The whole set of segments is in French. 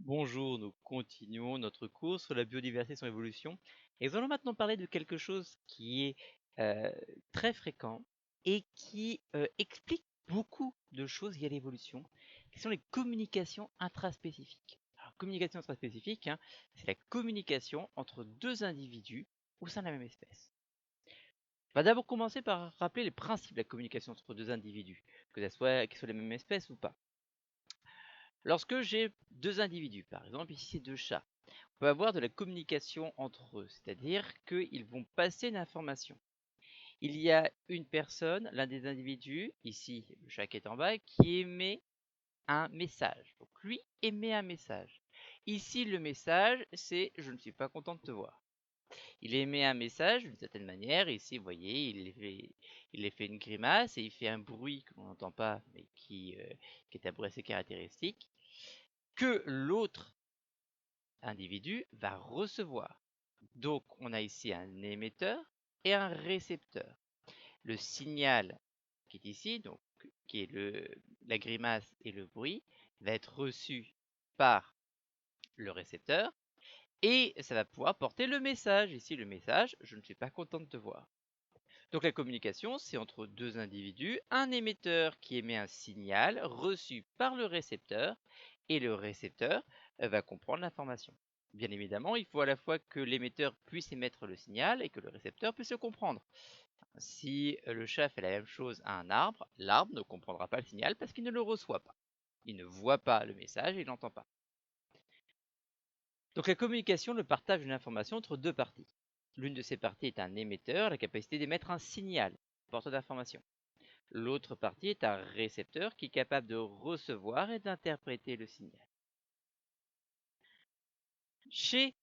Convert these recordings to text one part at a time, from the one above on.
Bonjour, nous continuons notre cours sur la biodiversité et son évolution. Et nous allons maintenant parler de quelque chose qui est très fréquent et qui explique beaucoup de choses liées à l'évolution, qui sont les communications intraspécifiques. Alors, communication intraspécifique, c'est la communication entre deux individus au sein de la même espèce. On va d'abord commencer par rappeler les principes de la communication entre deux individus, que ce soit qu'ils soient les mêmes espèces ou pas. Lorsque j'ai deux individus, par exemple ici c'est deux chats, on peut avoir de la communication entre eux, c'est-à-dire qu'ils vont passer une information. Il y a une personne, l'un des individus, ici le chat qui est en bas, qui émet un message. Donc lui émet un message. Ici le message c'est je ne suis pas content de te voir. Il émet un message d'une certaine manière, ici vous voyez il fait une grimace et il fait un bruit que l'on n'entend pas mais qui est un bruit assez caractéristique, que l'autre individu va recevoir. Donc on a ici un émetteur et un récepteur. Le signal qui est ici, donc qui est la grimace et le bruit, va être reçu par le récepteur et ça va pouvoir porter le message. Ici le message, je ne suis pas content de te voir. Donc la communication, c'est entre deux individus, un émetteur qui émet un signal reçu par le récepteur et le récepteur va comprendre l'information. Bien évidemment, il faut à la fois que l'émetteur puisse émettre le signal et que le récepteur puisse le comprendre. Si le chat fait la même chose à un arbre, l'arbre ne comprendra pas le signal parce qu'il ne le reçoit pas. Il ne voit pas le message et il n'entend pas. Donc la communication, le partage d'une information entre deux parties. L'une de ces parties est un émetteur, la capacité d'émettre un signal, porteur d'information. L'autre partie est un récepteur qui est capable de recevoir et d'interpréter le signal. Chez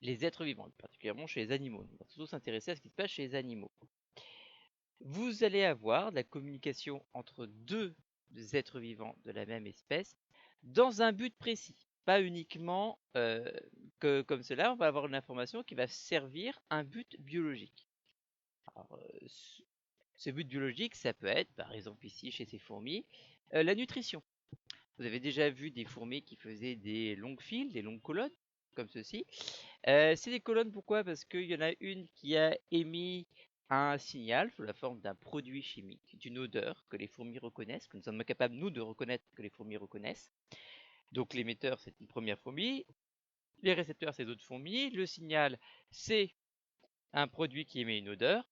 les êtres vivants, particulièrement chez les animaux, on va surtout s'intéresser à ce qui se passe chez les animaux. Vous allez avoir de la communication entre deux êtres vivants de la même espèce dans un but précis. Pas uniquement que comme cela, on va avoir une information qui va servir un but biologique. Alors, ce but biologique, ça peut être, par exemple ici chez ces fourmis, la nutrition. Vous avez déjà vu des fourmis qui faisaient des longues files, des longues colonnes, comme ceci. C'est des colonnes, pourquoi? Parce qu'il y en a une qui a émis un signal sous la forme d'un produit chimique, d'une odeur que les fourmis reconnaissent, que nous sommes capables, nous, de reconnaître que les fourmis reconnaissent. Donc l'émetteur, c'est une première fourmi, les récepteurs, c'est d'autres fourmis, le signal, c'est un produit qui émet une odeur,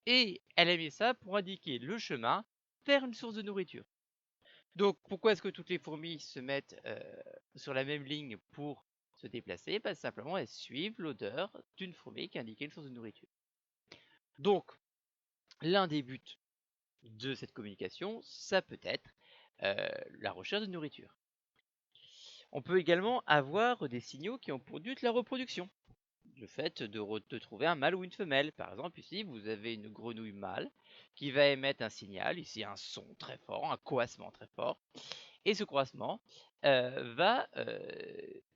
et elle a mis ça pour indiquer le chemin vers une source de nourriture. Donc pourquoi est-ce que toutes les fourmis se mettent sur la même ligne pour se déplacer? Simplement elles suivent l'odeur d'une fourmi qui indiquait une source de nourriture. Donc l'un des buts de cette communication, ça peut être la recherche de nourriture. On peut également avoir des signaux qui ont pour but la reproduction. Le fait de trouver un mâle ou une femelle. Par exemple, ici, vous avez une grenouille mâle qui va émettre un signal, ici un son très fort, un coassement très fort. Et ce coassement va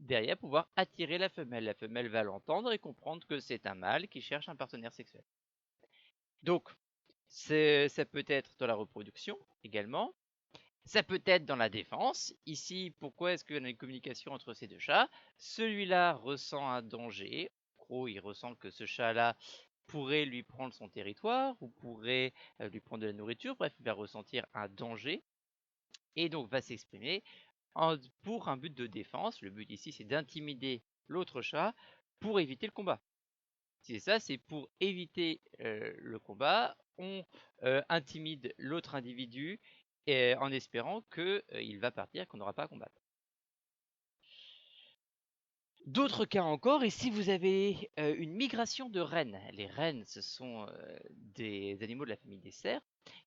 derrière pouvoir attirer la femelle. La femelle va l'entendre et comprendre que c'est un mâle qui cherche un partenaire sexuel. Donc, ça peut être dans la reproduction également. Ça peut être dans la défense. Ici, pourquoi est-ce qu'il y a une communication entre ces deux chats? Celui-là ressent un danger. En gros, il ressent que ce chat-là pourrait lui prendre son territoire ou pourrait lui prendre de la nourriture. Bref, il va ressentir un danger et donc va s'exprimer pour un but de défense. Le but ici, c'est d'intimider l'autre chat pour éviter le combat. C'est ça, c'est pour éviter le combat. On intimide l'autre individu en espérant qu'il va partir, qu'on n'aura pas à combattre. D'autres cas encore, ici vous avez une migration de rennes. Les rennes, ce sont des animaux de la famille des cerfs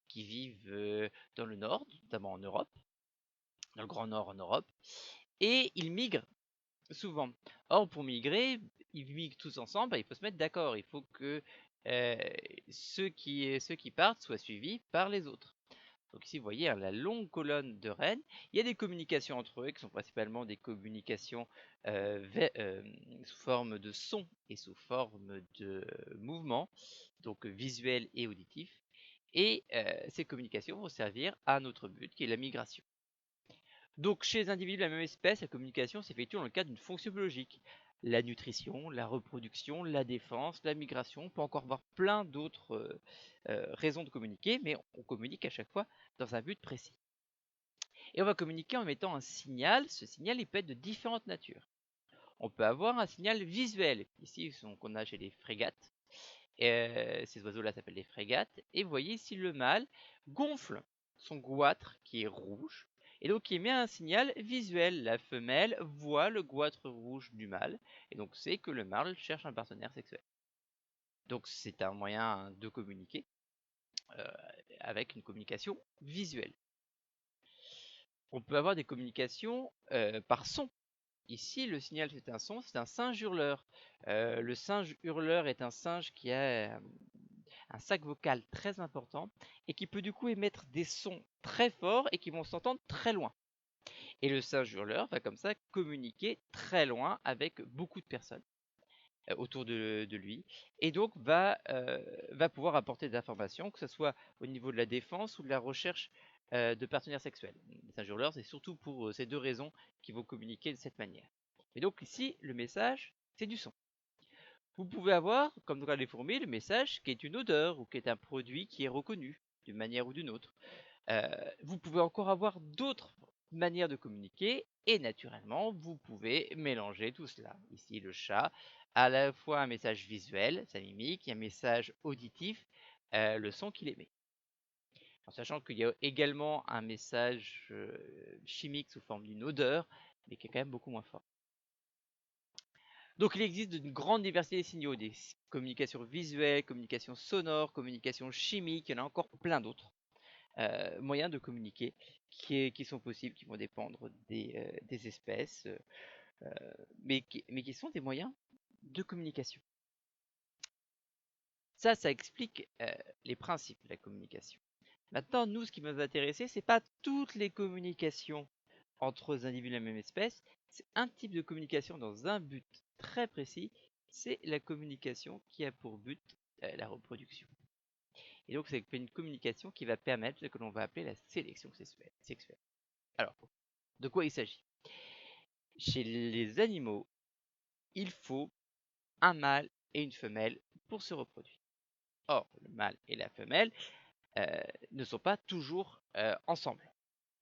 qui vivent dans le nord, notamment en Europe, dans le Grand Nord en Europe, et ils migrent souvent. Or, pour migrer, ils migrent tous ensemble, il faut se mettre d'accord. Il faut que ceux qui partent soient suivis par les autres. Donc ici, vous voyez la longue colonne de rennes. Il y a des communications entre eux qui sont principalement des communications sous forme de son et sous forme de mouvement, donc visuel et auditif. Et ces communications vont servir à notre but qui est la migration. Donc, chez les individus de la même espèce, la communication s'effectue dans le cadre d'une fonction biologique. La nutrition, la reproduction, la défense, la migration, on peut encore voir plein d'autres raisons de communiquer, mais on communique à chaque fois dans un but précis. Et on va communiquer en mettant un signal. Ce signal, il peut être de différentes natures. On peut avoir un signal visuel. Ici, qu'on a chez les frégates. Ces oiseaux-là s'appellent les frégates. Et vous voyez ici le mâle gonfle son goitre qui est rouge. Et donc il émet un signal visuel. La femelle voit le goitre rouge du mâle. Et donc c'est que le mâle cherche un partenaire sexuel. Donc c'est un moyen de communiquer avec une communication visuelle. On peut avoir des communications par son. Ici, le signal c'est un son, c'est un singe hurleur. Le singe hurleur est un singe qui a un sac vocal très important et qui peut du coup émettre des sons très forts et qui vont s'entendre très loin. Et le singe hurleur va comme ça communiquer très loin avec beaucoup de personnes autour de lui et donc va pouvoir apporter des informations, que ce soit au niveau de la défense ou de la recherche de partenaires sexuels. Les singes hurleurs, c'est surtout pour ces deux raisons qu'ils vont communiquer de cette manière. Et donc ici, le message, c'est du son. Vous pouvez avoir, comme dans les fourmis, le message qui est une odeur ou qui est un produit qui est reconnu d'une manière ou d'une autre. Vous pouvez encore avoir d'autres manières de communiquer et naturellement, vous pouvez mélanger tout cela. Ici, le chat a à la fois un message visuel, sa mimique, et un message auditif, le son qu'il émet. En sachant qu'il y a également un message chimique sous forme d'une odeur, mais qui est quand même beaucoup moins fort. Donc il existe une grande diversité des signaux, des communications visuelles, communications sonores, communications chimiques, il y en a encore plein d'autres moyens de communiquer qui sont possibles, qui vont dépendre des espèces, mais qui sont des moyens de communication. Ça explique les principes de la communication. Maintenant, nous, ce qui va nous intéresser, c'est pas toutes les communications entre individus de la même espèce, c'est un type de communication dans un but très précis, c'est la communication qui a pour but la reproduction. Et donc c'est une communication qui va permettre ce que l'on va appeler la sélection sexuelle. Alors, de quoi il s'agit? Chez les animaux, il faut un mâle et une femelle pour se reproduire. Or, le mâle et la femelle ne sont pas toujours ensemble.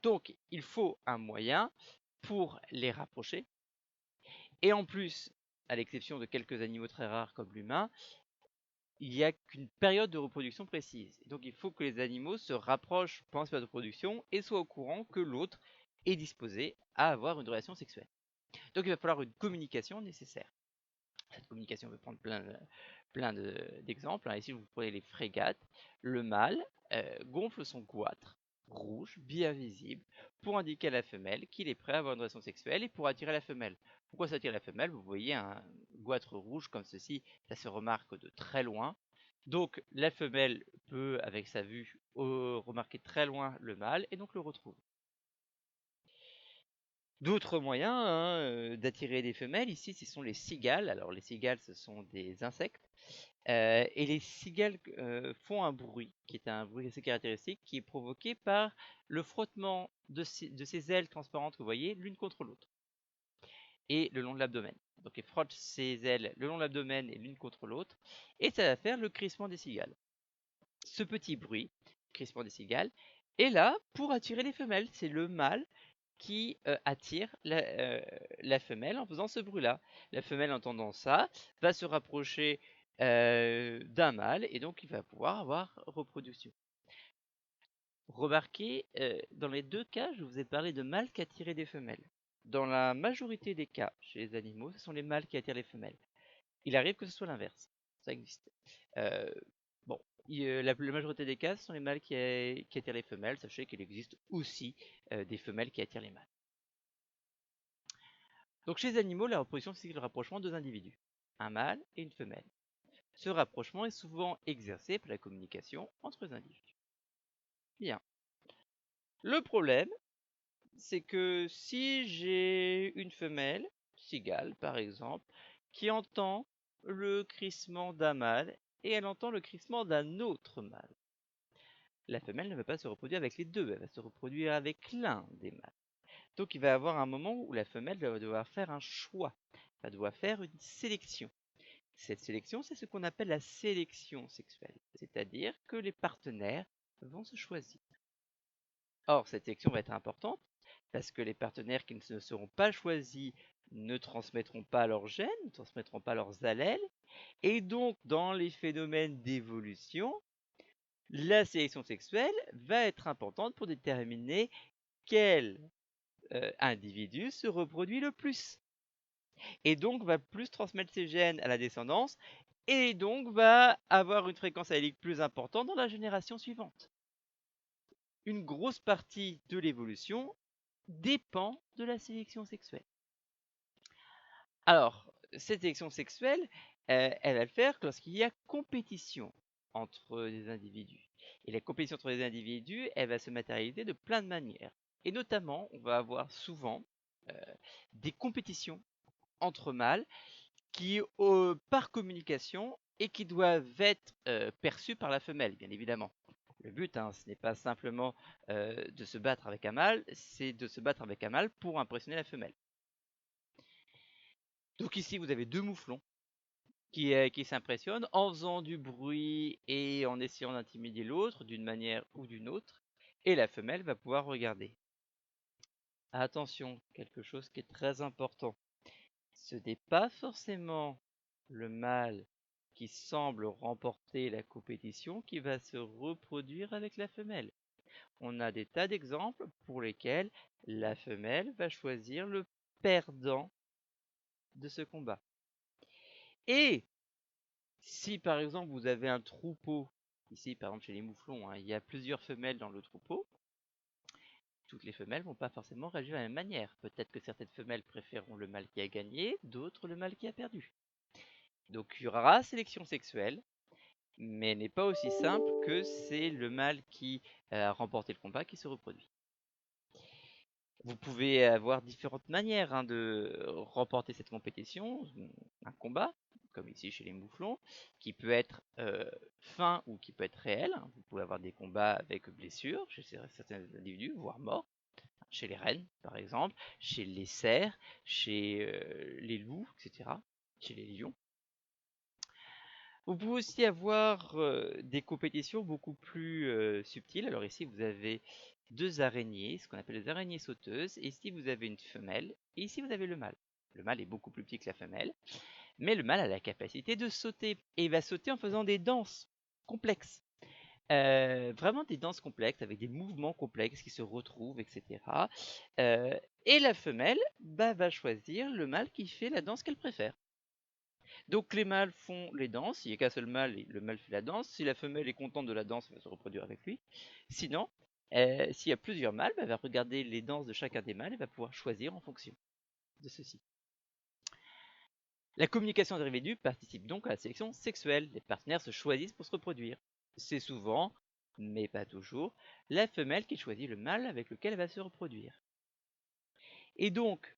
Donc, il faut un moyen pour les rapprocher. Et en plus, à l'exception de quelques animaux très rares comme l'humain, il n'y a qu'une période de reproduction précise. Et donc, il faut que les animaux se rapprochent pendant cette période de reproduction et soient au courant que l'autre est disposé à avoir une relation sexuelle. Donc, il va falloir une communication nécessaire. Cette communication peut prendre plein d'exemples. Ici, vous prenez les frégates. Le mâle gonfle son goitre rouge, bien visible, pour indiquer à la femelle qu'il est prêt à avoir une relation sexuelle et pour attirer la femelle. Pourquoi ça attire la femelle? Vous voyez un goitre rouge comme ceci, ça se remarque de très loin. Donc la femelle peut, avec sa vue, remarquer très loin le mâle et donc le retrouver. D'autres moyens d'attirer des femelles, ici, ce sont les cigales. Alors les cigales, ce sont des insectes. Et les cigales font un bruit, qui est un bruit assez caractéristique, qui est provoqué par le frottement de ces ailes transparentes que vous voyez l'une contre l'autre, et le long de l'abdomen. Donc elles frottent ces ailes le long de l'abdomen et l'une contre l'autre, et ça va faire le crissement des cigales. Ce petit bruit, crissement des cigales, est là pour attirer les femelles. C'est le mâle qui attire la femelle en faisant ce bruit-là. La femelle, entendant ça, va se rapprocher d'un mâle et donc il va pouvoir avoir reproduction. Remarquez, dans les deux cas, je vous ai parlé de mâles qui attiraient des femelles. Dans la majorité des cas, chez les animaux, ce sont les mâles qui attirent les femelles. Il arrive que ce soit l'inverse. Ça existe. Bon, la majorité des cas, ce sont les mâles qui attirent les femelles. Sachez qu'il existe aussi des femelles qui attirent les mâles. Donc chez les animaux, la reproduction, c'est le rapprochement de deux individus, un mâle et une femelle. Ce rapprochement est souvent exercé par la communication entre les individus. Bien. Le problème, c'est que si j'ai une femelle, cigale par exemple, qui entend le crissement d'un mâle et elle entend le crissement d'un autre mâle, la femelle ne va pas se reproduire avec les deux, elle va se reproduire avec l'un des mâles. Donc il va y avoir un moment où la femelle va devoir faire un choix, va devoir faire une sélection. Cette sélection, c'est ce qu'on appelle la sélection sexuelle, c'est-à-dire que les partenaires vont se choisir. Or, cette sélection va être importante parce que les partenaires qui ne seront pas choisis ne transmettront pas leurs gènes, ne transmettront pas leurs allèles, et donc dans les phénomènes d'évolution, la sélection sexuelle va être importante pour déterminer quel individu se reproduit le plus, et donc va plus transmettre ses gènes à la descendance, et donc va avoir une fréquence allélique plus importante dans la génération suivante. Une grosse partie de l'évolution dépend de la sélection sexuelle. Alors, cette sélection sexuelle, elle va le faire lorsqu'il y a compétition entre les individus. Et la compétition entre les individus, elle va se matérialiser de plein de manières. Et notamment, on va avoir souvent des compétitions entre mâles qui, par communication, et qui doivent être perçues par la femelle, bien évidemment. Le but, ce n'est pas simplement de se battre avec un mâle, c'est de se battre avec un mâle pour impressionner la femelle. Donc ici, vous avez deux mouflons qui s'impressionnent en faisant du bruit et en essayant d'intimider l'autre d'une manière ou d'une autre, et la femelle va pouvoir regarder. Attention, quelque chose qui est très important. Ce n'est pas forcément le mâle qui semble remporter la compétition qui va se reproduire avec la femelle. On a des tas d'exemples pour lesquels la femelle va choisir le perdant de ce combat. Et si par exemple vous avez un troupeau, ici par exemple chez les mouflons, il y a plusieurs femelles dans le troupeau, toutes les femelles vont pas forcément réagir de la même manière. Peut-être que certaines femelles préféreront le mâle qui a gagné, d'autres le mâle qui a perdu. Donc il y aura sélection sexuelle, mais n'est pas aussi simple que c'est le mâle qui a remporté le combat qui se reproduit. Vous pouvez avoir différentes manières de remporter cette compétition, un combat, comme ici chez les mouflons, qui peut être fin ou qui peut être réel. Vous pouvez avoir des combats avec blessures chez certains individus, voire morts, chez les rennes par exemple, chez les cerfs, chez les loups, etc., chez les lions. Vous pouvez aussi avoir des compétitions beaucoup plus subtiles. Alors ici, vous avez deux araignées, ce qu'on appelle les araignées sauteuses. Et ici, vous avez une femelle. Et ici, vous avez le mâle. Le mâle est beaucoup plus petit que la femelle. Mais le mâle a la capacité de sauter. Et il va sauter en faisant des danses complexes. Vraiment des danses complexes, avec des mouvements complexes qui se retrouvent, etc. Et la femelle va choisir le mâle qui fait la danse qu'elle préfère. Donc les mâles font les danses, il n'y a qu'un seul mâle et le mâle fait la danse. Si la femelle est contente de la danse, elle va se reproduire avec lui. Sinon, s'il y a plusieurs mâles, elle va regarder les danses de chacun des mâles et va pouvoir choisir en fonction de ceci. La communication des individus participe donc à la sélection sexuelle. Les partenaires se choisissent pour se reproduire. C'est souvent, mais pas toujours, la femelle qui choisit le mâle avec lequel elle va se reproduire. Et donc,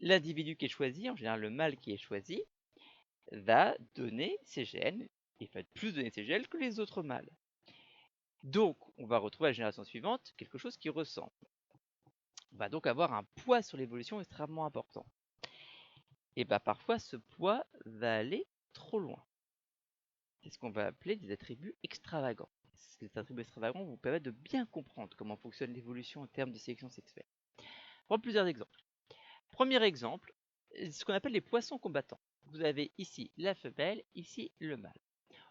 l'individu qui est choisi, en général le mâle qui est choisi, va donner ses gènes, et va plus donner ses gènes que les autres mâles. Donc, on va retrouver à la génération suivante quelque chose qui ressemble. On va donc avoir un poids sur l'évolution extrêmement important. Et parfois, ce poids va aller trop loin. C'est ce qu'on va appeler des attributs extravagants. Ces attributs extravagants vous permettent de bien comprendre comment fonctionne l'évolution en termes de sélection sexuelle. On prend plusieurs exemples. Premier exemple, ce qu'on appelle les poissons combattants. Vous avez ici la femelle, ici le mâle.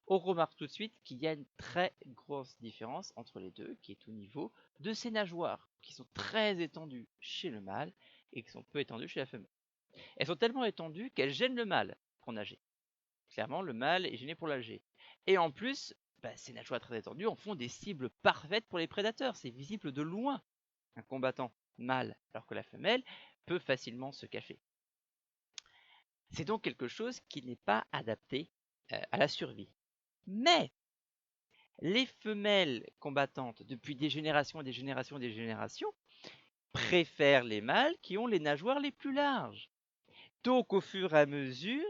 On remarque tout de suite qu'il y a une très grosse différence entre les deux, qui est au niveau de ces nageoires, qui sont très étendues chez le mâle et qui sont peu étendues chez la femelle. Elles sont tellement étendues qu'elles gênent le mâle pour nager. Clairement, le mâle est gêné pour nager. Et en plus, ces nageoires très étendues en font des cibles parfaites pour les prédateurs. C'est visible de loin, un combattant mâle, alors que la femelle peut facilement se cacher. C'est donc quelque chose qui n'est pas adapté à la survie. Mais les femelles combattantes, depuis des générations et des générations et des générations, préfèrent les mâles qui ont les nageoires les plus larges. Donc au fur et à mesure,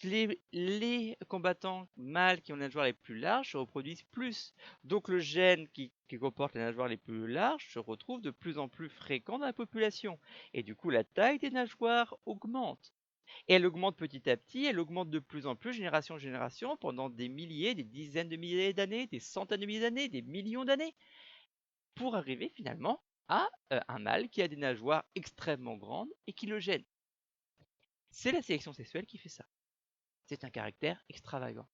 Les combattants mâles qui ont les nageoires les plus larges se reproduisent plus. Donc le gène qui comporte les nageoires les plus larges se retrouve de plus en plus fréquent dans la population. Et du coup, la taille des nageoires augmente. Et elle augmente petit à petit, elle augmente de plus en plus, génération en génération, pendant des milliers, des dizaines de milliers d'années, des centaines de milliers d'années, des millions d'années, pour arriver finalement à un mâle qui a des nageoires extrêmement grandes et qui le gêne. C'est la sélection sexuelle qui fait ça. C'est un caractère extravagant.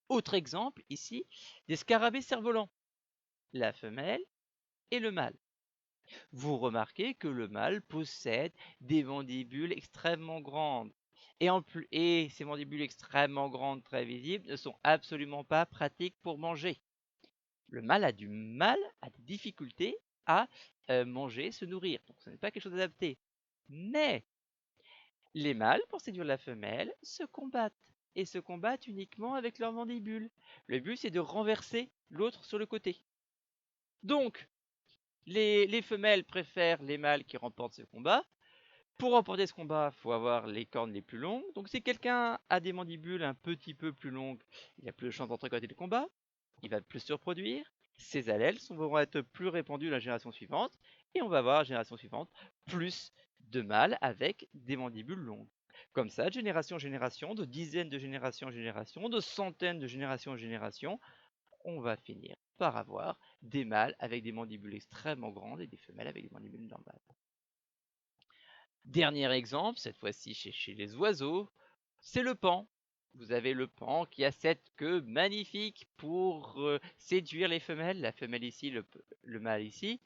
Autre exemple ici, des scarabées cerfs-volants, la femelle et le mâle. Vous remarquez que le mâle possède des mandibules extrêmement grandes. Et ces mandibules extrêmement grandes, très visibles, ne sont absolument pas pratiques pour manger. Le mâle a du mal, a des difficultés à manger, se nourrir. Donc ce n'est pas quelque chose d'adapté. Mais les mâles, pour séduire la femelle, se combattent. Et se combattent uniquement avec leurs mandibules. Le but, c'est de renverser l'autre sur le côté. Donc, les femelles préfèrent les mâles qui remportent ce combat. Pour remporter ce combat, il faut avoir les cornes les plus longues. Donc si quelqu'un a des mandibules un petit peu plus longues, il a plus de chances d'entrecoter le combat. Il va plus se reproduire. Ses allèles vont être plus répandus la génération suivante. Et on va avoir la génération suivante plus de mâles avec des mandibules longues. Comme ça, de génération en génération, de dizaines de générations en génération, de centaines de générations en génération, on va finir par avoir des mâles avec des mandibules extrêmement grandes et des femelles avec des mandibules normales. Dernier exemple, cette fois-ci chez les oiseaux, c'est le paon. Vous avez le paon qui a cette queue magnifique pour séduire les femelles, la femelle ici, le mâle ici,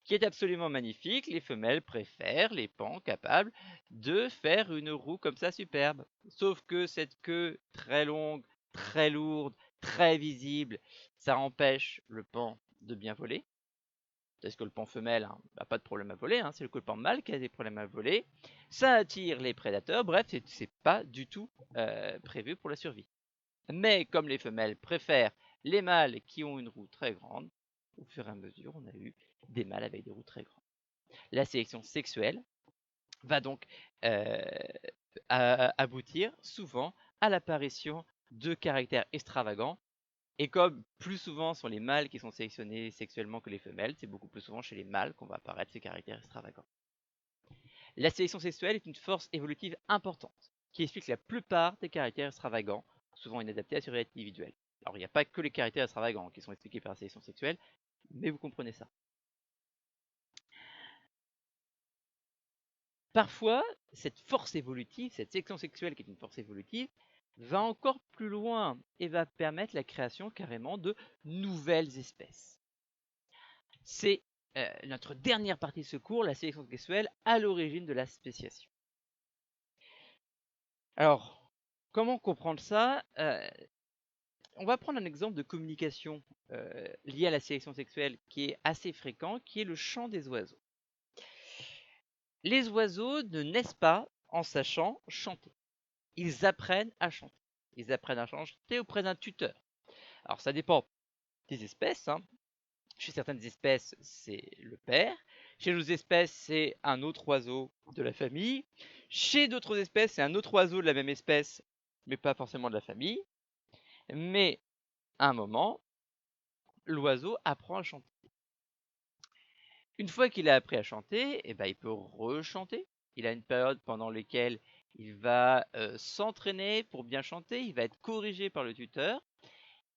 qui est absolument magnifique. Les femelles préfèrent les pans capables de faire une roue comme ça superbe. Sauf que cette queue très longue, très lourde, très visible, ça empêche le paon de bien voler. Parce que le paon femelle n'a pas de problème à voler, c'est le paon mâle qui a des problèmes à voler. Ça attire les prédateurs, bref, c'est pas du tout prévu pour la survie. Mais comme les femelles préfèrent les mâles qui ont une roue très grande, au fur et à mesure, on a eu des mâles avec des roues très grandes. La sélection sexuelle va donc aboutir souvent à l'apparition de caractères extravagants. Et comme plus souvent sont les mâles qui sont sélectionnés sexuellement que les femelles, c'est beaucoup plus souvent chez les mâles qu'on va apparaître ces caractères extravagants. La sélection sexuelle est une force évolutive importante qui explique la plupart des caractères extravagants, souvent inadaptés à la survie individuelle. Alors il n'y a pas que les caractères extravagants qui sont expliqués par la sélection sexuelle, mais vous comprenez ça. Parfois, cette force évolutive, cette sélection sexuelle qui est une force évolutive, va encore plus loin et va permettre la création carrément de nouvelles espèces. C'est notre dernière partie de ce cours, la sélection sexuelle, à l'origine de la spéciation. Alors, comment comprendre ça? On va prendre un exemple de communication lié à la sélection sexuelle qui est assez fréquent, qui est le chant des oiseaux. Les oiseaux ne naissent pas en sachant chanter. Ils apprennent à chanter. Ils apprennent à chanter auprès d'un tuteur. Alors ça dépend des espèces. Chez certaines espèces, c'est le père. Chez d'autres espèces, c'est un autre oiseau de la famille. Chez d'autres espèces, c'est un autre oiseau de la même espèce, mais pas forcément de la famille. Mais à un moment, l'oiseau apprend à chanter. Une fois qu'il a appris à chanter, il peut rechanter. Il a une période pendant laquelle il va s'entraîner pour bien chanter. Il va être corrigé par le tuteur.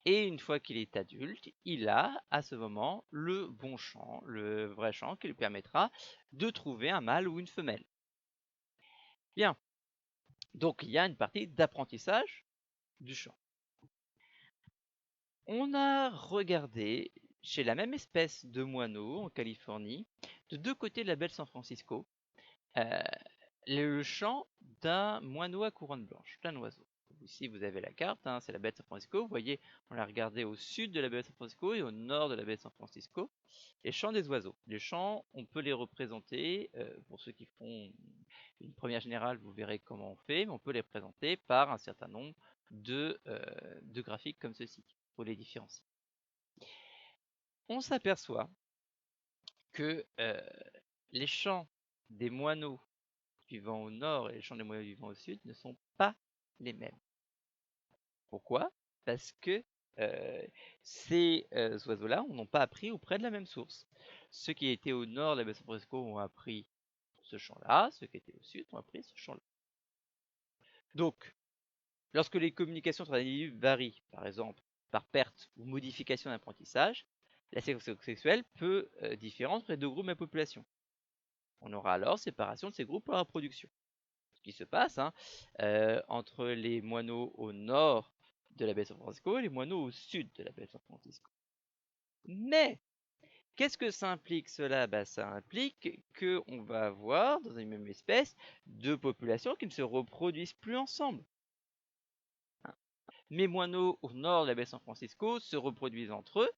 Et une fois qu'il est adulte, il a à ce moment le bon chant, le vrai chant qui lui permettra de trouver un mâle ou une femelle. Bien, donc il y a une partie d'apprentissage du chant. On a regardé chez la même espèce de moineau en Californie, de deux côtés de la baie de San Francisco, le chant d'un moineau à couronne blanche, d'un oiseau. Ici, vous avez la carte, c'est la baie de San Francisco. Vous voyez, on l'a regardé au sud de la baie de San Francisco et au nord de la baie de San Francisco. Les chants des oiseaux. Les chants, on peut les représenter, pour ceux qui font une première générale, vous verrez comment on fait, mais on peut les présenter par un certain nombre de graphiques comme ceci, pour les différencier. On s'aperçoit que les chants des moineaux vivants au nord et les champs des moineaux vivants au sud ne sont pas les mêmes. Pourquoi? Parce que ces oiseaux-là n'ont pas appris auprès de la même source. Ceux qui étaient au nord de la baie San Francisco ont appris ce champ-là, ceux qui étaient au sud ont appris ce champ-là. Donc, lorsque les communications entre individus varient, par exemple par perte ou modification d'apprentissage, la sélection sexuelle peut différer entre les deux groupes de la population. On aura alors séparation de ces groupes pour la reproduction. Ce qui se passe entre les moineaux au nord de la baie de San Francisco et les moineaux au sud de la baie de San Francisco. Mais qu'est-ce que ça implique cela? Ça implique qu'on va avoir dans une même espèce deux populations qui ne se reproduisent plus ensemble. Mes moineaux au nord de la baie de San Francisco se reproduisent entre eux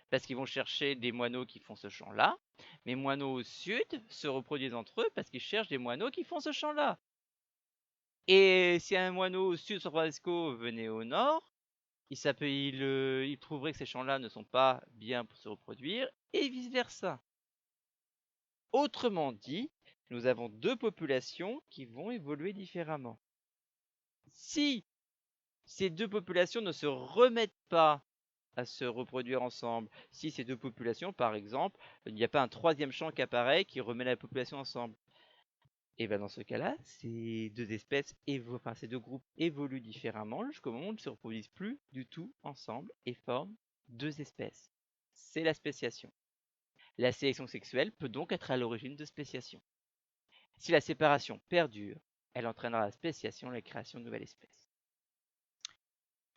parce qu'ils vont chercher des moineaux qui font ce champ-là. Mes moineaux au sud se reproduisent entre eux parce qu'ils cherchent des moineaux qui font ce champ-là. Et si un moineau au sud de San Francisco venait au nord, il trouverait que ces champs-là ne sont pas bien pour se reproduire, et vice-versa. Autrement dit, nous avons deux populations qui vont évoluer différemment. Si ces deux populations ne se remettent pas à se reproduire ensemble, si ces deux populations, par exemple, il n'y a pas un troisième champ qui apparaît qui remet la population ensemble, et dans ce cas-là, ces deux groupes évoluent différemment jusqu'au moment où ils ne se reproduisent plus du tout ensemble et forment deux espèces. C'est la spéciation. La sélection sexuelle peut donc être à l'origine de spéciation. Si la séparation perdure, elle entraînera la spéciation et la création de nouvelles espèces.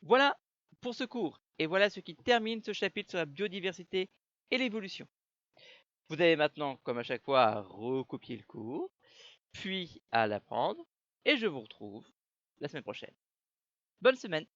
Voilà pour ce cours, et voilà ce qui termine ce chapitre sur la biodiversité et l'évolution. Vous avez maintenant, comme à chaque fois, à recopier le cours, puis à l'apprendre, et je vous retrouve la semaine prochaine. Bonne semaine!